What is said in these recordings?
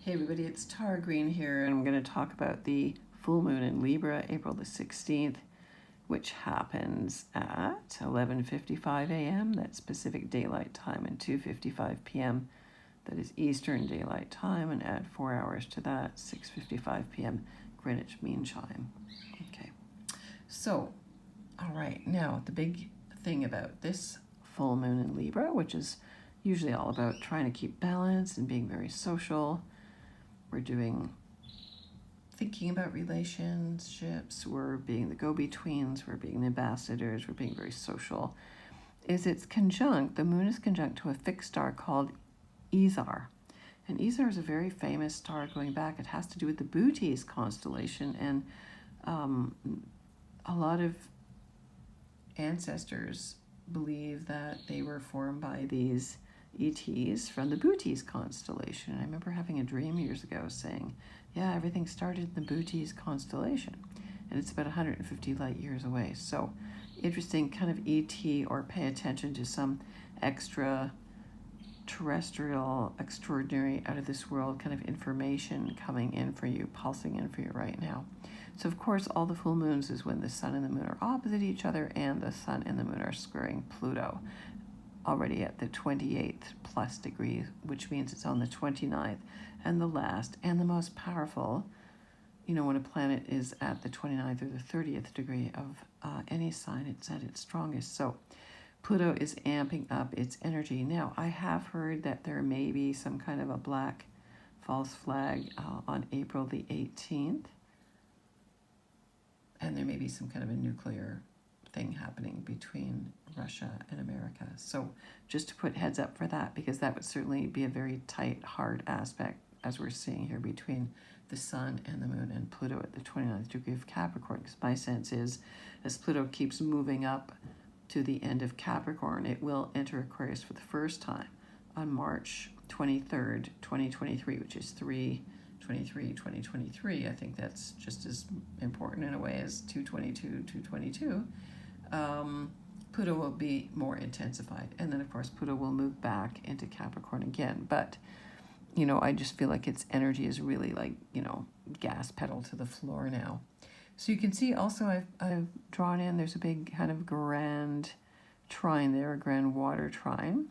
Hey everybody, it's Tara Green here, and I'm going to talk about the full moon in Libra, April the 16th, which happens at 11:55 a.m. That's Pacific Daylight Time, and 2:55 p.m. that is Eastern Daylight Time, and add 4 hours to that, 6:55 p.m. Greenwich Mean Time. Okay, so, all right, now the big thing about this full moon in Libra, which is usually all about trying to keep balance and being very social. We're thinking about relationships, we're being the go-betweens, we're being the ambassadors, we're being very social. It's conjunct, the moon is conjunct to a fixed star called Ceres. And Ceres is a very famous star going back. It has to do with the Bootes constellation, and a lot of ancestors believe that they were formed by these ETs from the Bootes constellation. I remember having a dream years ago saying, yeah, everything started in the Bootes constellation, and it's about 150 light years away. So interesting kind of ET, or pay attention to some extraterrestrial, extraordinary, out of this world kind of information coming in for you, pulsing in for you right now. So of course, all the full moons is when the sun and the moon are opposite each other, and the sun and the moon are squaring Pluto, already at the 28th plus degree, which means it's on the 29th, and the last and the most powerful, when a planet is at the 29th or the 30th degree of any sign, it's at its strongest. So Pluto is amping up its energy. Now, I have heard that there may be some kind of a black false flag on April the 18th, and there may be some kind of a nuclear thing happening between Russia and America. So just to put heads up for that, because that would certainly be a very tight, hard aspect, as we're seeing here, between the sun and the moon and Pluto at the 29th degree of Capricorn. Because my sense is, as Pluto keeps moving up to the end of Capricorn, it will enter Aquarius for the first time on March 23rd, 2023, which is 3/23/2023. I think that's just as important in a way as 2/22/222. Pluto will be more intensified, and then of course Pluto will move back into Capricorn again. But I just feel like its energy is really like gas pedal to the floor now. So you can see also I've drawn in, there's a big kind of grand trine there, a grand water trine.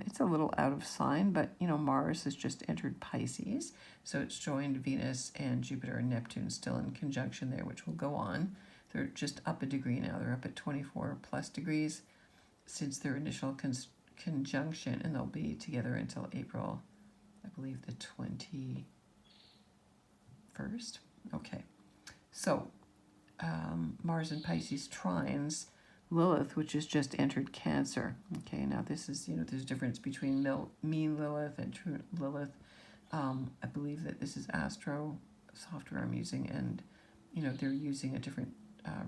It's a little out of sign, but Mars has just entered Pisces, so it's joined Venus and Jupiter and Neptune still in conjunction there, which will go on. They're just up a degree now. They're up at 24 plus degrees since their initial conjunction, and they'll be together until April, I believe, the 21st. Okay, so Mars and Pisces trines Lilith, which has just entered Cancer. Okay, now this is, there's a difference between mean Lilith and true Lilith. I believe that this is Astro software I'm using, and they're using a different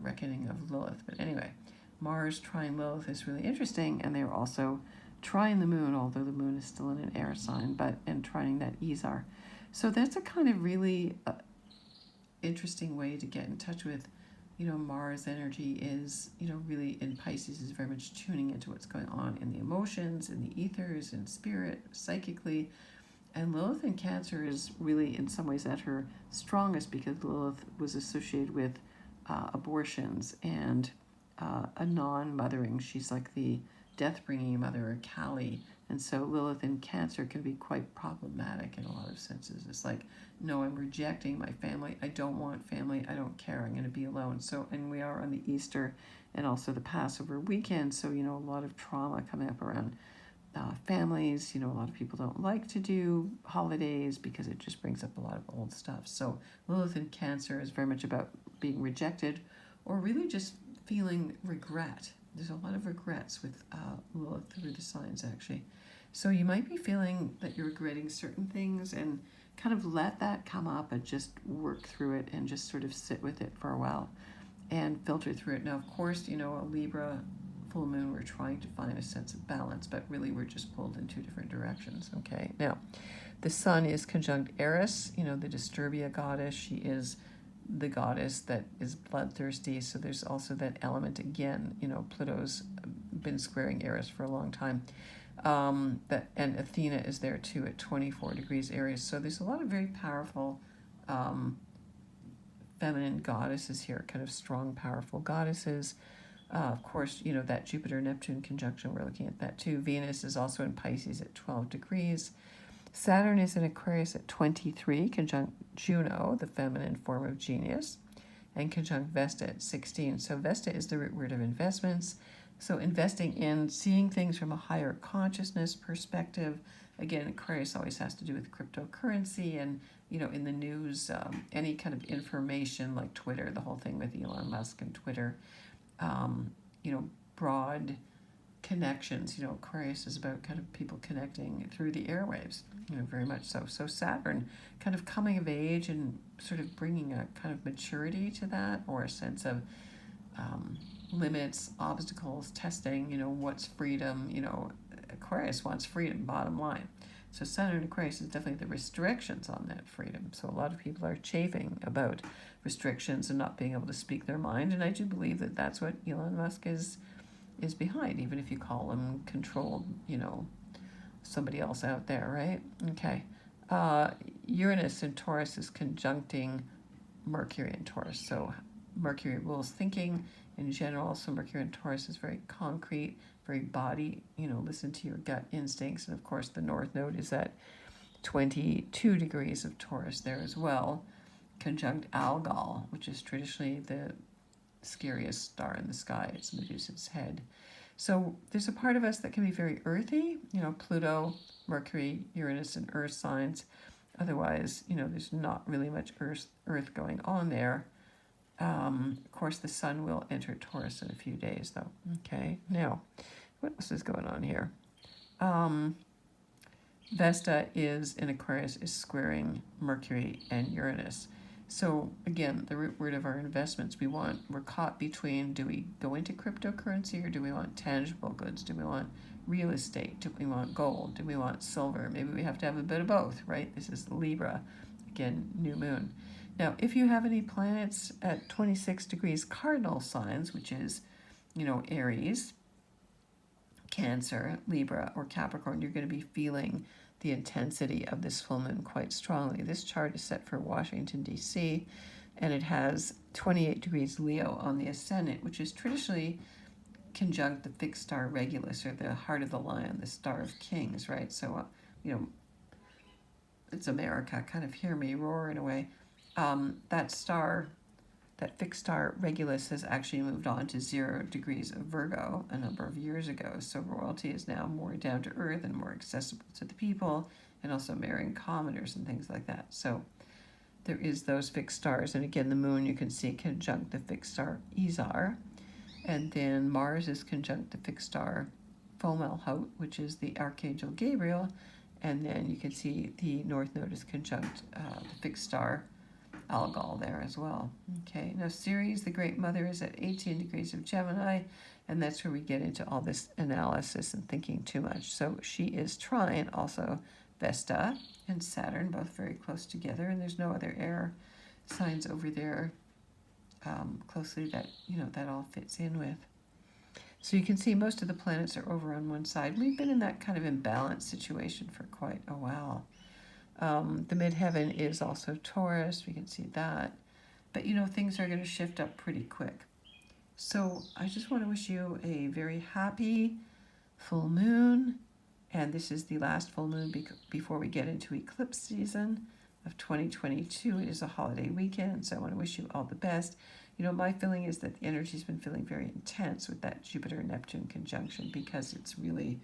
reckoning of Lilith. But anyway, Mars trine Lilith is really interesting, and they're also trine the moon, although the moon is still in an air sign, and trining that Ceres. So that's a kind of really interesting way to get in touch with, Mars energy is, really in Pisces is very much tuning into what's going on in the emotions, in the ethers, in spirit, psychically. And Lilith in Cancer is really in some ways at her strongest, because Lilith was associated with abortions and a non-mothering. She's like the death-bringing mother, or Kali. And so Lilith in Cancer can be quite problematic in a lot of senses. It's like, no, I'm rejecting my family. I don't want family. I don't care. I'm going to be alone. So, and we are on the Easter and also the Passover weekend. So, a lot of trauma coming up around families. A lot of people don't like to do holidays because it just brings up a lot of old stuff. So Lilith in Cancer is very much about being rejected, or really just feeling regret. There's a lot of regrets with Lilith through the signs, actually. So you might be feeling that you're regretting certain things, and kind of let that come up and just work through it and just sort of sit with it for a while and filter through it. Now, of course, a Libra full moon, we're trying to find a sense of balance, but really we're just pulled in two different directions, okay? Now, the sun is conjunct Eris, the Disturbia goddess. She is the goddess that is bloodthirsty, so there's also that element again. Pluto's been squaring Eris for a long time. And Athena is there too at 24 degrees Aries. So there's a lot of very powerful feminine goddesses here, kind of strong, powerful goddesses. Of course, that Jupiter-Neptune conjunction, we're looking at that too. Venus is also in Pisces at 12 degrees. Saturn is in Aquarius at 23, conjunct Juno, the feminine form of genius, and conjunct Vesta at 16. So Vesta is the root word of investments. So investing in seeing things from a higher consciousness perspective. Again, Aquarius always has to do with cryptocurrency and, in the news, any kind of information like Twitter, the whole thing with Elon Musk and Twitter, broad connections. Aquarius is about kind of people connecting through the airwaves, very much so. So Saturn kind of coming of age and sort of bringing a kind of maturity to that, or a sense of limits, obstacles, testing, what's freedom. Aquarius wants freedom, bottom line. So Saturn Aquarius is definitely the restrictions on that freedom. So a lot of people are chafing about restrictions and not being able to speak their mind. And I do believe that that's what Elon Musk is behind, even if you call him controlled, somebody else out there, right? Okay. Uranus in Taurus is conjuncting Mercury in Taurus. So Mercury rules thinking in general. So Mercury in Taurus is very concrete, very body, listen to your gut instincts. And of course, the North Node is at 22 degrees of Taurus there as well. Conjunct Algol, which is traditionally the scariest star in the sky. It's Medusa's head. So there's a part of us that can be very earthy, Pluto, Mercury, Uranus, and Earth signs. Otherwise, there's not really much Earth going on there. Of course, the Sun will enter Taurus in a few days, though. Okay, now, what else is going on here? Vesta is in Aquarius, is squaring Mercury and Uranus. So again, the root word of our investments, we're caught between, do we go into cryptocurrency or do we want tangible goods? Do we want real estate? Do we want gold? Do we want silver? Maybe we have to have a bit of both, right? This is Libra, again, new moon. Now, if you have any planets at 26 degrees cardinal signs, which is, Aries, Cancer, Libra, or Capricorn, you're going to be feeling the intensity of this full moon quite strongly. This chart is set for Washington, D.C., and it has 28 degrees Leo on the ascendant, which is traditionally conjunct the fixed star Regulus, or the heart of the lion, the star of kings, right? So, it's America, kind of hear me roar in a way. That fixed star Regulus has actually moved on to 0 degrees of Virgo a number of years ago. So royalty is now more down to earth and more accessible to the people, and also marrying commoners and things like that. So there is those fixed stars. And again, the moon you can see conjunct the fixed star Izar. And then Mars is conjunct the fixed star Fomalhaut, which is the Archangel Gabriel. And then you can see the North Node is conjunct the fixed star Algol there as well. Okay, now Ceres, the Great Mother, is at 18 degrees of Gemini, and that's where we get into all this analysis and thinking too much. So she is trine also Vesta and Saturn, both very close together, and there's no other air signs over there closely that, that all fits in with. So you can see most of the planets are over on one side. We've been in that kind of imbalanced situation for quite a while. The midheaven is also Taurus. We can see that. But, things are going to shift up pretty quick. So I just want to wish you a very happy full moon. And this is the last full moon before we get into eclipse season of 2022. It is a holiday weekend, so I want to wish you all the best. My feeling is that the energy's been feeling very intense with that Jupiter-Neptune conjunction, because it's really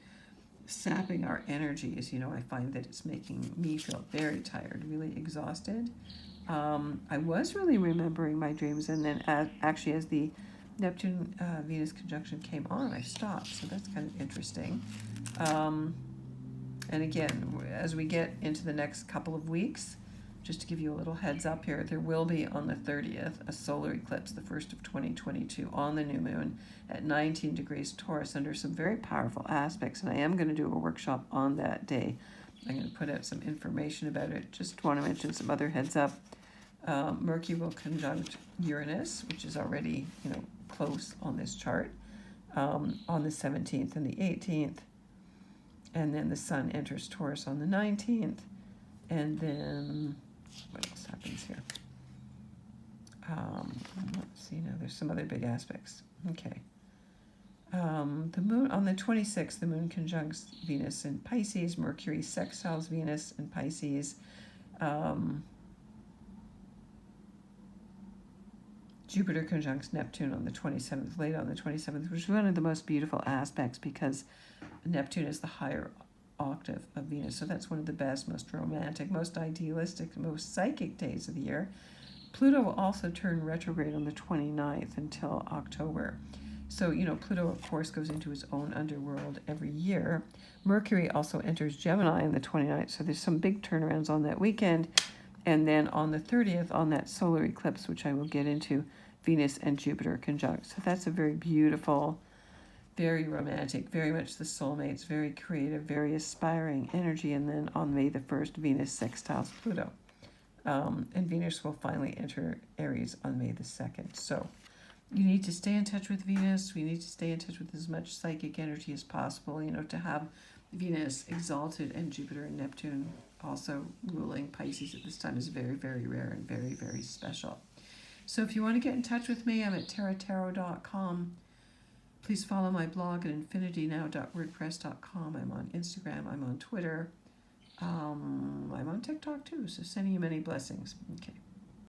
sapping our energies. I find that it's making me feel very tired, really exhausted. I was really remembering my dreams, and then as the Neptune-Venus conjunction came on, I stopped. So that's kind of interesting. And again, as we get into the next couple of weeks, just to give you a little heads up here, there will be on the 30th a solar eclipse, the first of 2022, on the new moon at 19 degrees Taurus under some very powerful aspects. And I am going to do a workshop on that day. I'm going to put out some information about it. Just want to mention some other heads up. Mercury will conjunct Uranus, which is already, close on this chart, on the 17th and the 18th. And then the Sun enters Taurus on the 19th. And then, what else happens here? Let's see, now there's some other big aspects. Okay. The moon, on the 26th, the moon conjuncts Venus in Pisces, Mercury sextiles Venus in Pisces. Jupiter conjuncts Neptune on the 27th, late on the 27th, which is one of the most beautiful aspects because Neptune is the higher octave of Venus. So that's one of the best, most romantic, most idealistic, most psychic days of the year. Pluto will also turn retrograde on the 29th until October. So, Pluto, of course, goes into his own underworld every year. Mercury also enters Gemini on the 29th. So there's some big turnarounds on that weekend. And then on the 30th, on that solar eclipse, which I will get into, Venus and Jupiter conjunct. So that's a very beautiful, very romantic, very much the soulmates, very creative, very aspiring energy. And then on May the 1st, Venus sextiles Pluto. And Venus will finally enter Aries on May the 2nd. So you need to stay in touch with Venus. We need to stay in touch with as much psychic energy as possible, to have Venus exalted and Jupiter and Neptune also ruling Pisces at this time is very, very rare and very, very special. So if you want to get in touch with me, I'm at taratarot.com. Please follow my blog at infinitynow.wordpress.com. I'm on Instagram. I'm on Twitter. I'm on TikTok too. So sending you many blessings. Okay.